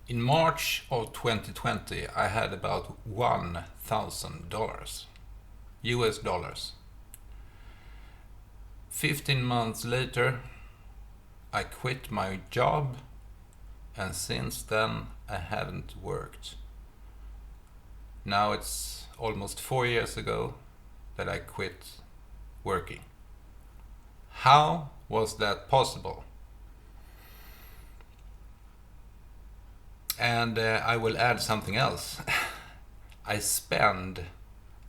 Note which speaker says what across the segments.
Speaker 1: In March of 2020, I had about $1,000, US dollars. 15 months later, I quit my job, and since then, I haven't worked. Now it's almost 4 years ago that I quit working. How was that possible? And I will add something else. I spend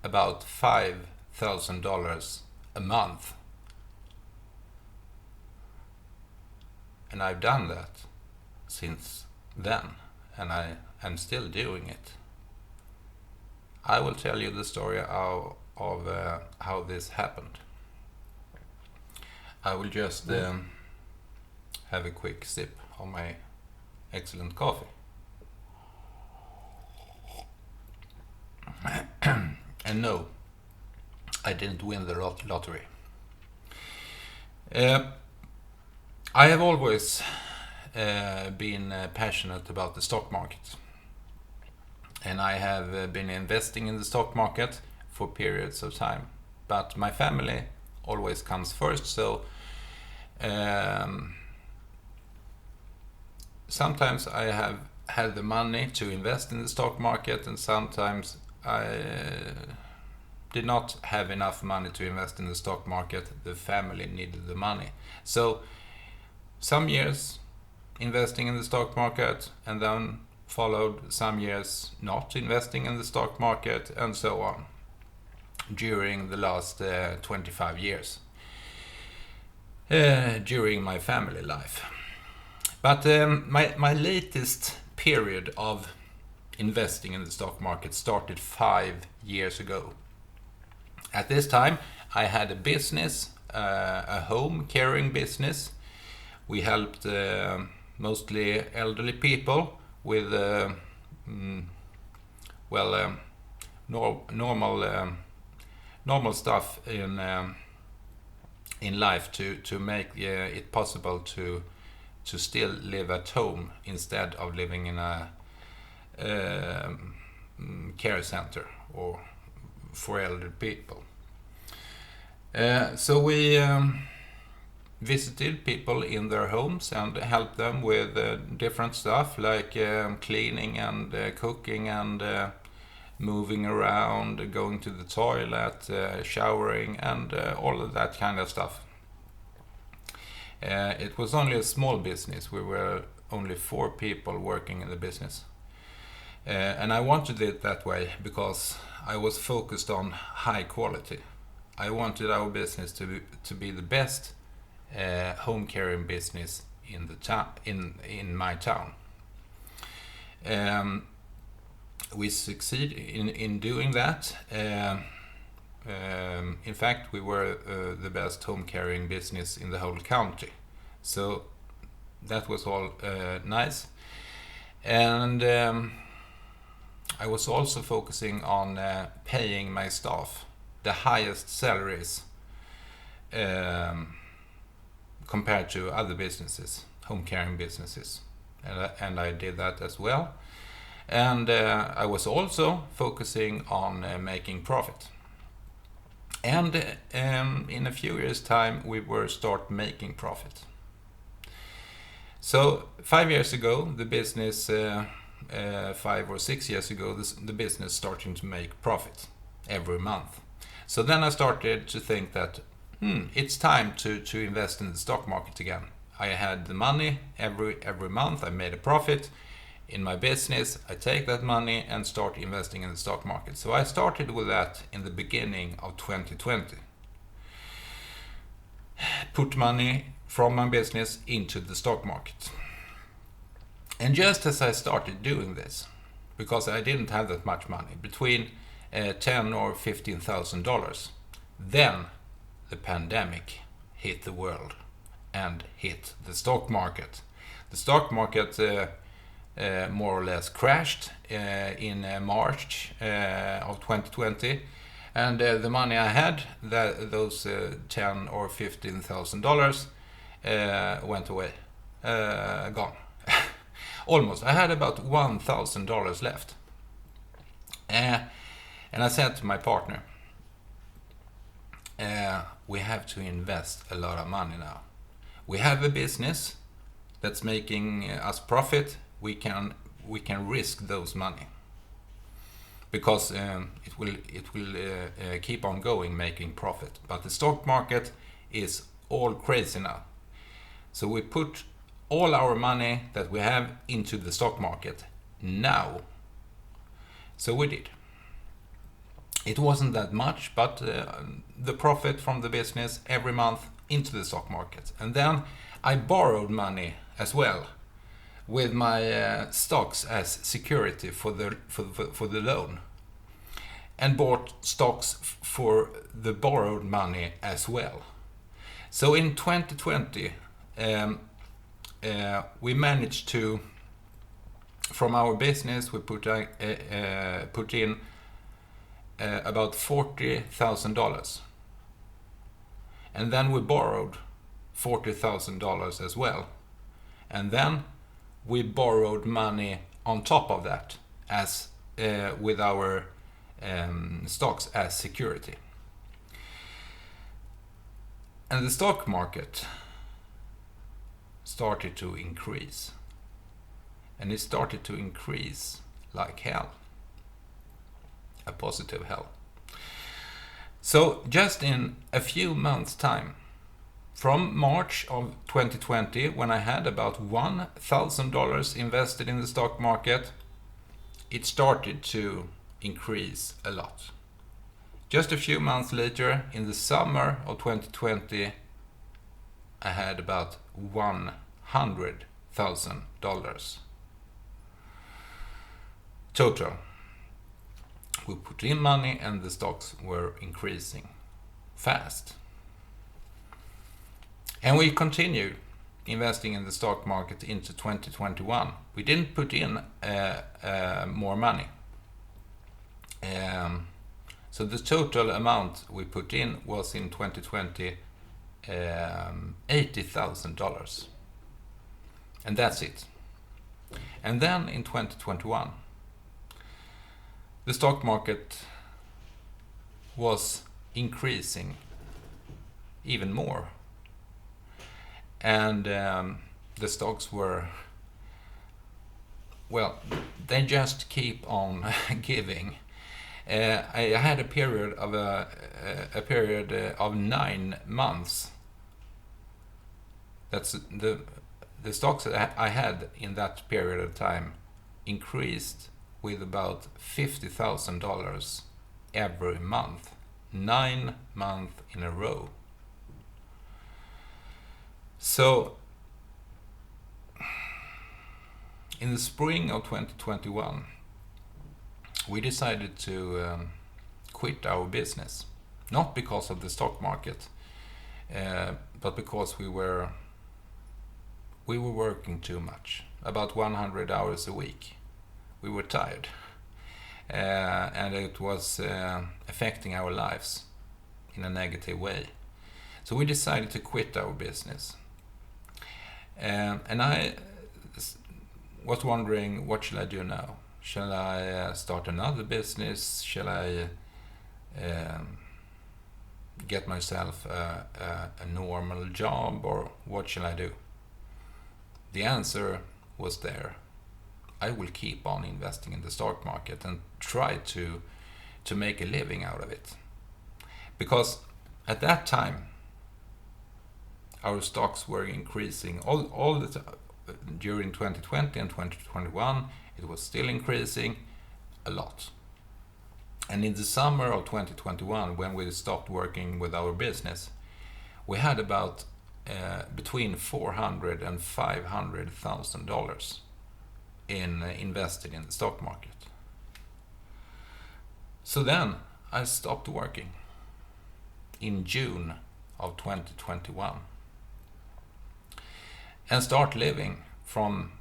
Speaker 1: about $5,000 a month. And I've done that since then, and I am still doing it. I will tell you the story of how this happened. I will just have a quick sip of my excellent coffee. And no, I didn't win the lottery. I have always been passionate about the stock market. And I have been investing in the stock market for periods of time. But my family always comes first, so sometimes I have had the money to invest in the stock market, and sometimes I did not have enough money to invest in the stock market. The family needed the money. So some years investing in the stock market, and then followed some years not investing in the stock market, and so on, during the last 25 years during my family life. But my latest period of investing in the stock market started 5 years ago. At this time, I had a business, a home caring business. We helped mostly elderly people with normal stuff in life to make it possible to still live at home instead of living in a care center or for elderly people. So we visited people in their homes and helped them with different stuff like cleaning and cooking and moving around, going to the toilet, showering, and all of that kind of stuff. It was only a small business. We were only 4 people working in the business. And I wanted it that way because I was focused on high quality. I wanted our business to be the best home caring business in the in my town. We succeeded in doing that. In fact, we were the best home caring business in the whole county. So that was all nice. And I was also focusing on paying my staff the highest salaries compared to other businesses, home caring businesses. And I did that as well. And I was also focusing on making profit. And in a few years' time, we were start making profit. So 5 years ago, the business, 5 or 6 years ago, the business starting to make profit every month. So then I started to think that it's time to invest in the stock market again. I had the money every month. I made a profit in my business. I take that money and start investing in the stock market. So I started with that in the beginning of 2020. Put money from my business into the stock market. And just as I started doing this, because I didn't have that much money, between $10,000 or $15,000, then the pandemic hit the world and hit the stock market. The stock market more or less crashed in March of 2020, and the money I had, those $10,000 or $15,000, went away, gone. almost. I had about $1,000 left. And I said to my partner, we have to invest a lot of money now. We have a business that's making us profit. We can risk those money because it will keep on going making profit. But the stock market is all crazy now. So we put all our money that we have into the stock market now. So we did. It wasn't that much, but the profit from the business every month into the stock market. And then I borrowed money as well with my stocks as security for the loan, and bought stocks for the borrowed money as well. So in 2020, we managed to, from our business, we put in about $40,000, and then we borrowed $40,000 as well, and then we borrowed money on top of that as with our stocks as security. And the stock market started to increase, and it started to increase like hell, a positive hell. So just in a few months' time, from March of 2020, when I had about $1,000 invested in the stock market, it started to increase a lot. Just a few months later, in the summer of 2020, I had about $100,000 total. We put in money and the stocks were increasing fast. And we continued investing in the stock market into 2021. We didn't put in more money. So the total amount we put in was in 2020 $80,000. And that's it. And then in 2021, the stock market was increasing even more. And the stocks were, well, they just keep on giving. I had a period of 9 months. That's the stocks that I had in that period of time increased with about $50,000 every month, 9 months in a row. So in the spring of 2021, we decided to quit our business, not because of the stock market, but because we were working too much, about 100 hours a week. We were tired, and it was affecting our lives in a negative way. So we decided to quit our business. And I was wondering, what shall I do now? Shall I start another business? Shall I get myself a normal job, or what shall I do? The answer was there. I will keep on investing in the stock market and try to make a living out of it. Because at that time, our stocks were increasing all the time. During 2020 and 2021, it was still increasing a lot. And in the summer of 2021, when we stopped working with our business, we had about between $400,000 and $500,000 invested in the stock market. So then I stopped working in June of 2021 and start living from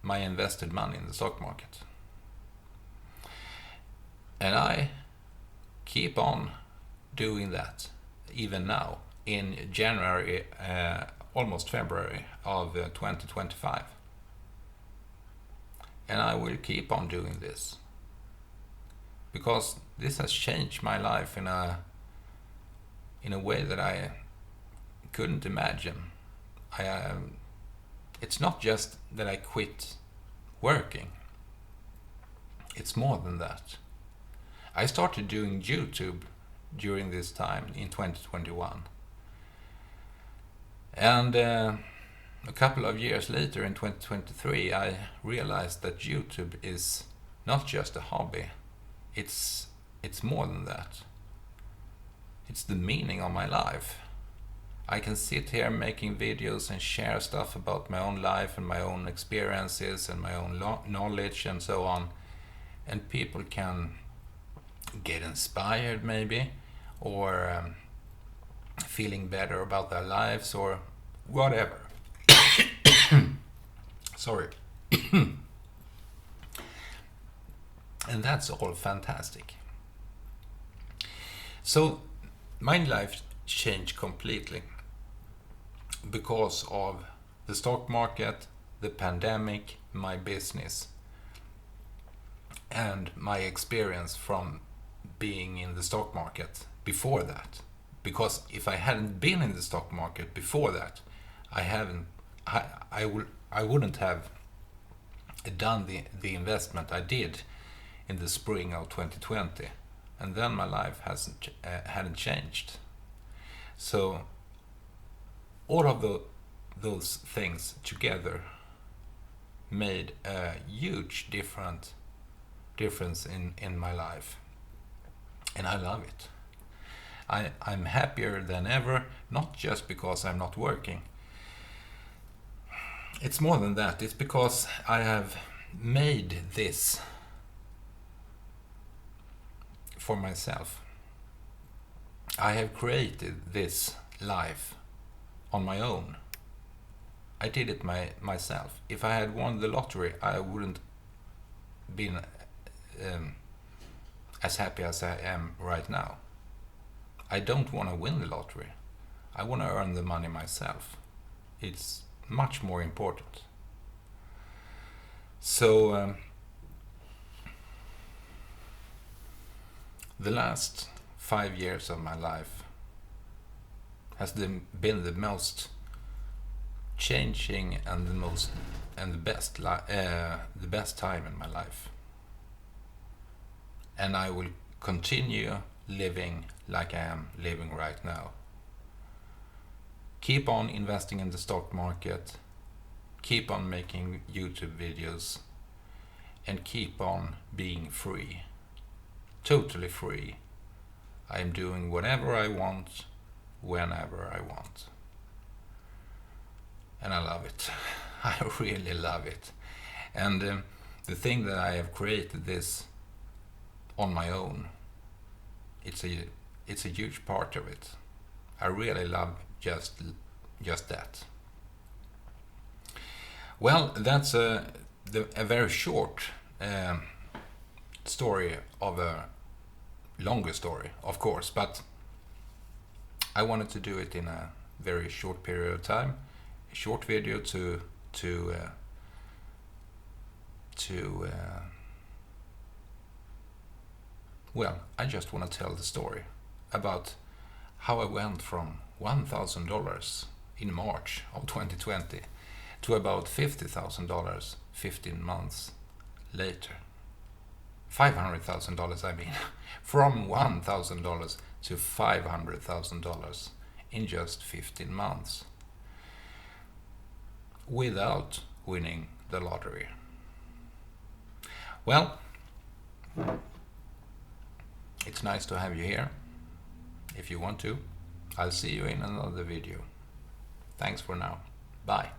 Speaker 1: my invested money in the stock market. And I keep on doing that even now in January, almost February of 2025. And I will keep on doing this because this has changed my life in a way that I couldn't imagine. It's not just that I quit working. It's more than that. I started doing YouTube during this time in 2021. And a couple of years later, in 2023, I realized that YouTube is not just a hobby. It's more than that. It's the meaning of my life. I can sit here making videos and share stuff about my own life and my own experiences and my own knowledge and so on. And people can get inspired maybe, or feeling better about their lives or whatever. Sorry. And that's all fantastic. So my life changed completely because of the stock market, the pandemic, my business, and my experience from being in the stock market before that. Because if I hadn't been in the stock market before that, I wouldn't have done the investment I did in the spring of 2020, and then my life hadn't changed. So all of those things together made a huge difference in my life, and I love it. I'm happier than ever, not just because I'm not working. It's more than that. It's because I have made this for myself. I have created this life on my own. I did it myself. If I had won the lottery, I wouldn't been as happy as I am right now. I don't want to win the lottery. I want to earn the money myself. It's much more important. So the last 5 years of my life has been the most changing and the best time in my life. And I will continue living like I am living right now. Keep on investing in the stock market, keep on making YouTube videos, and keep on being free. Totally free. I am doing whatever I want, whenever I want. And I love it. I really love it. And the thing that I have created this on my own, it's a huge part of it. I really love just that. Well, that's a very short story of a longer story, of course, but I wanted to do it in a very short period of time, a short video to well, I just want to tell the story about how I went from $1,000 in March of 2020 to about $50,000 15 months later. $500,000, I mean, from $1,000 to $500,000 in just 15 months without winning the lottery. Well, it's nice to have you here. If you want to, I'll see you in another video. Thanks for now. Bye.